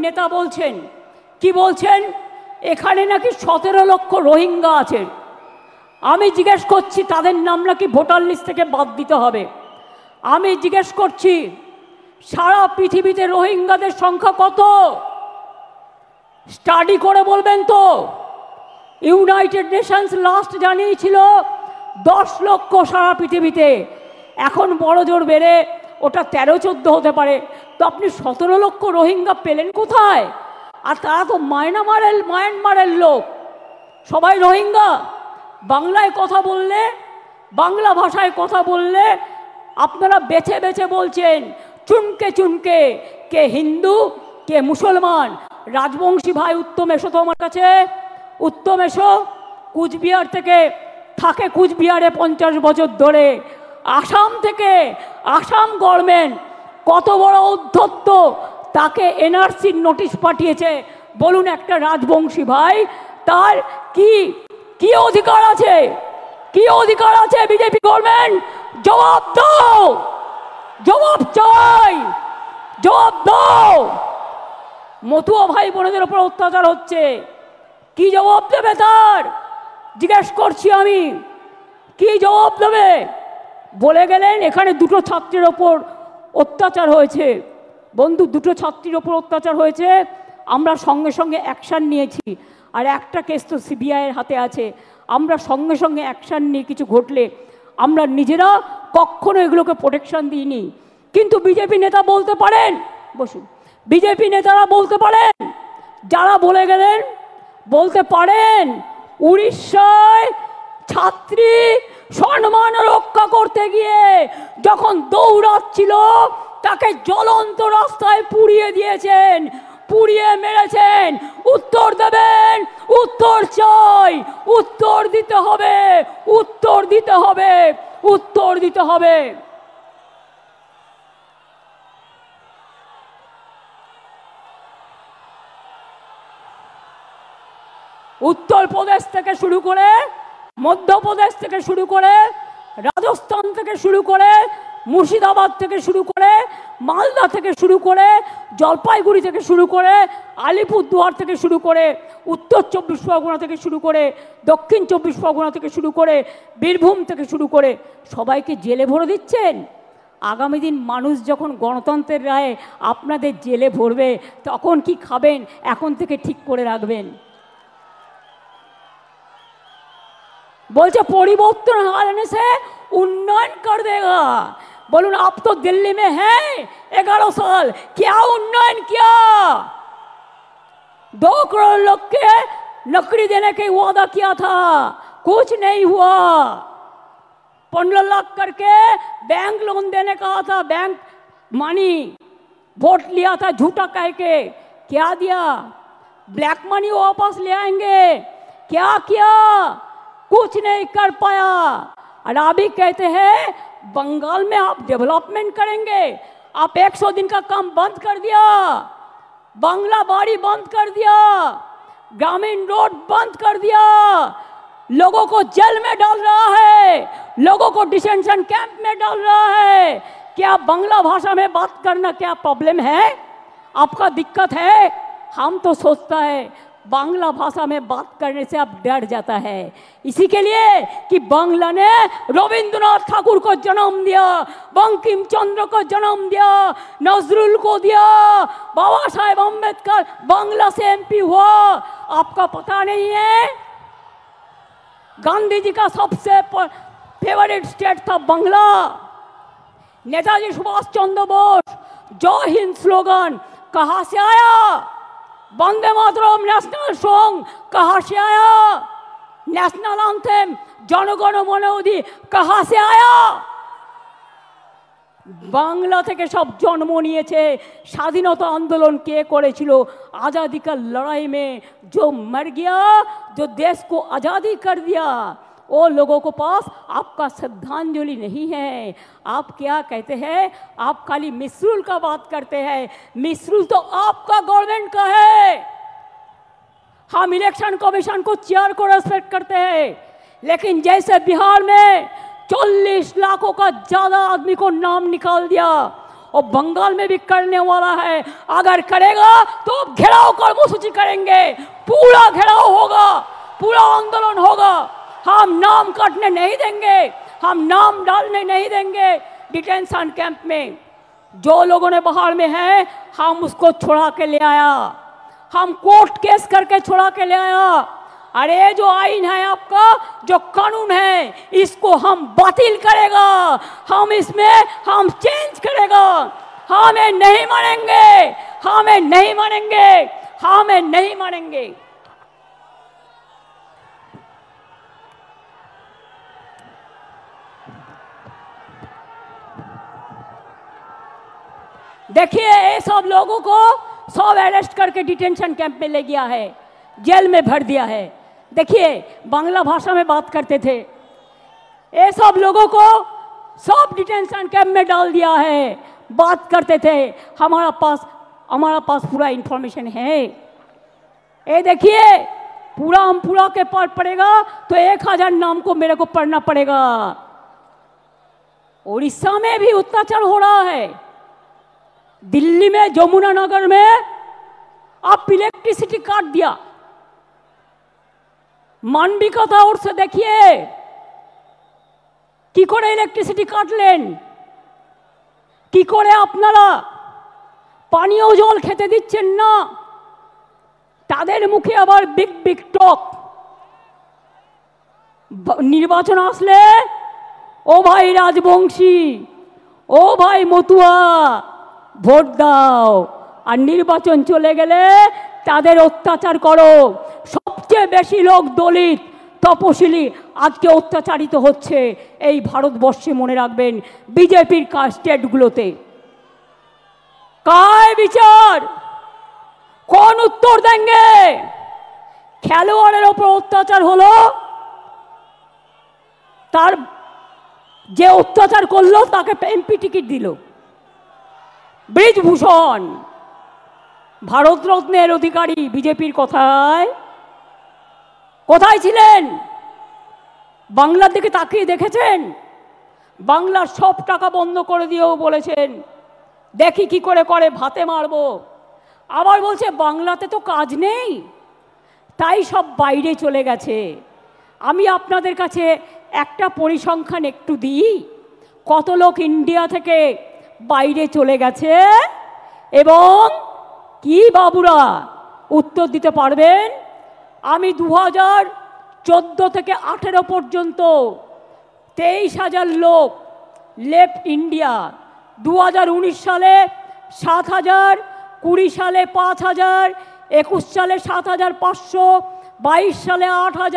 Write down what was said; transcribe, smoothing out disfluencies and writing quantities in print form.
নেতা বলছেন, কি বলছেন, এখানে নাকি 17 লক্ষ রোহিঙ্গা আছে। আমি জিজ্ঞেস করছি তাদের নাম নাকি ভোটার লিস্ট থেকে বাদ দিতে হবে। আমি জিজ্ঞেস করছি সারা পৃথিবীতে রোহিঙ্গাদের সংখ্যা কত? স্টাডি করে বলবেন তো। ইউনাইটেড নেশনস লাস্ট জানিয়েছিল 10 লক্ষ সারা পৃথিবীতে, এখন বড় জোর বেড়ে ওটা 13-14 হতে পারে। তো আপনি 17 লক্ষ রোহিঙ্গা পেলেন কোথায়? আর তারা তো মায়ানমারের লোক, সবাই রোহিঙ্গা। বাংলায় কথা বললে, বাংলা ভাষায় কথা বললে আপনারা বেছে বেছে বলছেন চুনকে চুনকে, কে হিন্দু কে মুসলমান। রাজবংশী ভাই উত্তম এসো তো আমার কাছে, উত্তম এসো। কুচবিহার থেকে থাকে, কুচবিহারে 50 বছর ধরে। আসাম থেকে, আসাম গভর্নমেন্ট কত বড় উদ্ধত্ত, তাকে এনআরসির নোটিশ পাঠিয়েছে। বলুন একটা রাজবংশী ভাই তার কি কি অধিকার আছে? কি অধিকার আছে বিজেপি গভর্নমেন্ট? জবাব দাও, জবাব চাই, জবাব দাও। মতুয়া ভাই বোনদের উপর অত্যাচার হচ্ছে, কি জবাব দেবে তার? জিজ্ঞেস করছি আমি, কি জবাব দেবে? বলে গেলেন এখানে 2টো ছাত্রের ওপর অত্যাচার হয়েছে। বন্ধু, 2টো ছাত্রীর ওপর অত্যাচার হয়েছে, আমরা সঙ্গে সঙ্গে অ্যাকশান নিয়েছি। আর একটা কেস তো সিবিআইয়ের হাতে আছে। আমরা সঙ্গে সঙ্গে অ্যাকশান নিয়ে কিছু ঘটলে আমরা নিজেরা কখনো এগুলোকে প্রোটেকশন দিইনি। কিন্তু বিজেপি নেতা বলতে পারেন, বসুন, বিজেপি নেতারা বলতে পারেন, যারা বলে গেলেন বলতে পারেন উড়িষ্যায় ছাত্রী সম্মান রক্ষা করতে গিয়ে যখন দৌড়াচ্ছিল তাকে জ্বলন্ত রাস্তায় পুড়িয়ে দিয়েছেন, পুড়িয়ে মেরেছেন। উত্তর দেবেন, উত্তর চাই, উত্তর দিতে হবে, উত্তর দিতে হবে, উত্তর দিতে হবে। উত্তরপ্রদেশ থেকে শুরু করে, মধ্যপ্রদেশ থেকে শুরু করে, রাজস্থান থেকে শুরু করে, মুর্শিদাবাদ থেকে শুরু করে, মালদা থেকে শুরু করে, জলপাইগুড়ি থেকে শুরু করে, আলিপুরদুয়ার থেকে শুরু করে, উত্তর 24 পরগনা থেকে শুরু করে, দক্ষিণ 24 পরগনা থেকে শুরু করে, বীরভূম থেকে শুরু করে সবাইকে জেলে ভরে দিচ্ছেন। আগামী দিন মানুষ যখন গণতন্ত্রের রায়ে আপনাদের জেলে ভরবে তখন কি খাবেন এখন থেকে ঠিক করে রাখবেন। बोलते परिवर्तन आने से उन्नयन कर देगा। बोलून आप तो दिल्ली में हैं 11 साल, क्या उन्नयन किया? 2 करोड़ लोग के नौकरी देने के वादा किया था, कुछ नहीं हुआ। 15 लाख करके बैंक लोन देने का था, बैंक मनी वोट लिया था झूठा कह के, क्या दिया? ब्लैक मनी वापस ले आएंगे, क्या किया? कुछ नहीं कर पाया। और अभी कहते हैं बंगाल में आप डेवलपमेंट करेंगे, आप 100 दिन का काम बंद कर दिया, बांग्ला बाड़ी बंद कर दिया, ग्रामीण रोड बंद कर दिया, लोगों को जेल में डाल रहा है, लोगों को डिटेंशन कैंप में डाल रहा है। क्या बांग्ला भाषा में बात करना क्या प्रॉब्लम है? आपका दिक्कत है? हम तो सोचता है बांग्ला भाषा में बात करने से अब डर जाता है, इसी के लिए कि बांग्ला ने रविंद्रनाथ ठाकुर को जन्म दिया, बंकिम चंद्र को जन्म दिया, नजरुल को दिया, बाबा साहेब अम्बेडकर बांग्ला से एमपी हुआ। आपका पता नहीं है? गांधी जी का सबसे फेवरेट स्टेट था बांग्ला। नेताजी सुभाष चंद्र बोस जय हिंद स्लोगन कहाँ से आया? वंदे मातरम नेशनल सॉन्ग कहाँ से आया? नेशनल एंथम जनगण मन अधि कहाँ से आया? बांग्ला থেকে সব জন্ম নিয়েছে। স্বাধীনতা आंदोलन কে করেছিল? आज़ादी का लड़ाई में जो मर गया, जो देश को आज़ादी कर दिया, वो लोगों को पास आपका श्रद्धांजलि नहीं है। आप क्या कहते हैं? आप खाली मिसरूल का बात करते हैं। मिसरूल तो आपका गवर्नमेंट का है। हम इलेक्शन कमीशन को चेयर को रेस्पेक्ट करते हैं, लेकिन जैसे बिहार में 40 लाखों का ज्यादा आदमी को नाम निकाल दिया, और बंगाल में भी करने वाला है। अगर करेगा तो घेराव कर्मसूची करेंगे, पूरा घेराव होगा, पूरा आंदोलन होगा। हम नाम काटने नहीं देंगे, हम नाम डालने नहीं देंगे डिटेंशन कैंप में। जो लोगों ने बाहर में है हम उसको छुड़ा के ले आया, हम कोर्ट केस करके छुड़ा के ले आया। अरे जो आईन है आपका, जो कानून है, इसको हम बातिल करेगा, हम इसमें हम चेंज करेगा। हमें नहीं मानेंगे, हमें नहीं मानेंगे, हमें नहीं मानेंगे। देखिए ये सब लोगों को सब अरेस्ट करके डिटेंशन कैंप में ले गया है, जेल में भर दिया है। देखिए बांग्ला भाषा में बात करते थे, ये सब लोगों को सब डिटेंशन कैंप में डाल दिया है, बात करते थे। हमारा पास पूरा इंफॉर्मेशन है। ये देखिए पूरा के पार पड़ेगा तो 1000 नाम को मेरे को पढ़ना पड़ेगा। उड़ीसा में भी अत्याचार हो रहा है, दिल्ली में যমুনানগর में आप इलेक्ट्रिसिटी काट दिया। मानविकता और से देखिए কি করে ইলেকট্রিসিটি কাটলেন, কি করে আপনারা পানীয় জল খেতে দিচ্ছেন না, তাদের মুখে আবার বিগ বিগ টক। নির্বাচন আসলে ও ভাই রাজবংশী, ও ভাই মতুয়া ভোট দাও, আর নির্বাচন চলে গেলে তাদের অত্যাচার করো। সবচেয়ে বেশি লোক দলিত তপশিলি আজকে অত্যাচারিত হচ্ছে এই ভারতবর্ষে, মনে রাখবেন বিজেপির স্টেটগুলোতে। কায় বিচার, কোন উত্তর দেंगे? খেলোয়াড়ের ওপর অত্যাচার হলো, তার যে অত্যাচার করলো তাকে এমপি টিকিট দিল। ব্রিজভূষণ ভারতরত্নের অধিকারী বিজেপির কথায় কোথায় ছিলেন? বাংলার দিকে তাকিয়ে দেখেছেন? বাংলার সব টাকা বন্ধ করে দিয়েও বলেছেন দেখি কি করে করে ভাতে মারবো। আবার বলছে বাংলাতে তো কাজ নেই, তাই সব বাইরে চলে গেছে। আমি আপনাদের কাছে একটা পরিসংখ্যান একটু দিই, কত লোক ইন্ডিয়া থেকে বাইরে চলে গেছে এবং কি বাবুরা উত্তর দিতে পারবেন? আমি 2014 থেকে 18 পর্যন্ত 23,000 লোক লেফট ইন্ডিয়া। 2019 সালে 7,000, 20 সালে 5,000, 21 সালে 7,500, 22 সালে 8,000।